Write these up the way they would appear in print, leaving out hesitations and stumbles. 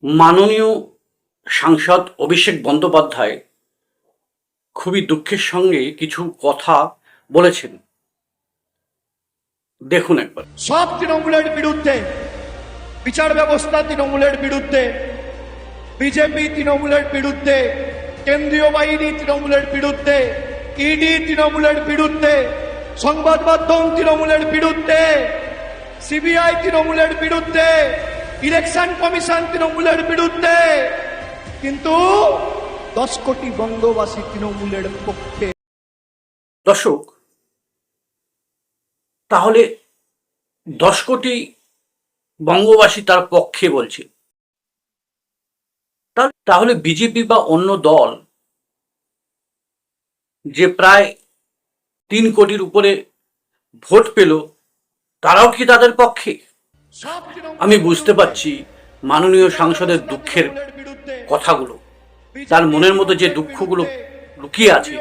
মাননীয় সাংসদ অভিষেক বন্দ্যোপাধ্যায় খুবই দুঃখের সঙ্গে কিছু কথা বলেছেন। দেখুন একবার। সব তৃণমূলের বিরুদ্ধে, বিচার ব্যবস্থা তৃণমূলের বিরুদ্ধে, বিজেপি তৃণমূলের বিরুদ্ধে, কেন্দ্রীয় বাহিনী তৃণমূলের বিরুদ্ধে, ইডি তৃণমূলের বিরুদ্ধে, সংবাদ মাধ্যম তৃণমূলের বিরুদ্ধে, সিবিআই তৃণমূলের বিরুদ্ধে, ইলেকশন কমিশন তৃণমূলের বিরুদ্ধে, কিন্তু 10 কোটি বঙ্গবাসী তৃণমূলের পক্ষে। দর্শক, তাহলে 10 কোটি বঙ্গবাসী তার পক্ষে বলছে, তাহলে বিজেপি বা অন্য দল যে প্রায় 3 কোটির উপরে ভোট পেল, তারাও কি তাদের পক্ষে? আমি বুঝতে পারছি মাননীয় সাংসদের দুঃখের কথাগুলো, তার মনের মধ্যে যে দুঃখগুলো লুকিয়ে আছে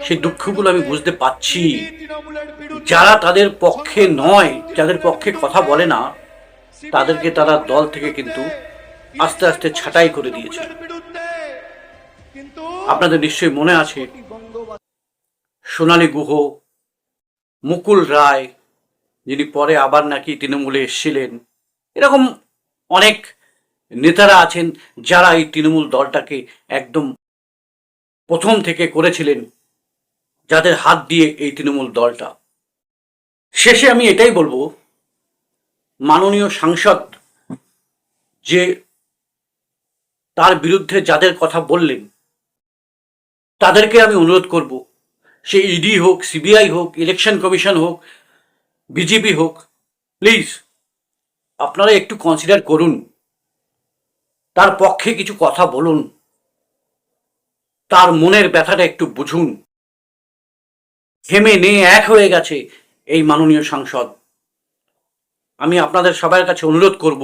সেই দুঃখগুলো আমি বুঝতে পারছি। যারা তাদের পক্ষে নয়, যাদের পক্ষে কথা বলে না, তাদেরকে তারা দল থেকে কিন্তু আস্তে আস্তে ছাঁটাই করে দিয়েছে। আপনাদের নিশ্চয়ই মনে আছে সোনালী গুহ, মুকুল রায়, যিনি পরে আবার নাকি তৃণমূলে এসেছিলেন, এরকম অনেক নেতারা আছেন যারা এই তৃণমূল দলটাকে একদম প্রথম থেকে করেছিলেন, যাদের হাত দিয়ে এই তৃণমূল দলটা। শেষে আমি এটাই বলবো, মাননীয় সাংসদ যে তার বিরুদ্ধে যাদের কথা বললেন, তাদেরকে আমি অনুরোধ করব, সে ইডি হোক, সিবিআই হোক, ইলেকশন কমিশন হোক, বিজেপি হোক, প্লিজ আপনারা একটু কনসিডার করুন, তার পক্ষে কিছু কথা বলুন, তার মনের ব্যথাটা একটু বুঝুন। থেমে নে এক হয়ে গেছে এই মাননীয় সাংসদ। আমি আপনাদের সবার কাছে অনুরোধ করব,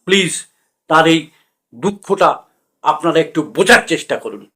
প্লিজ তার এই দুঃখটা আপনারা একটু বোঝার চেষ্টা করুন।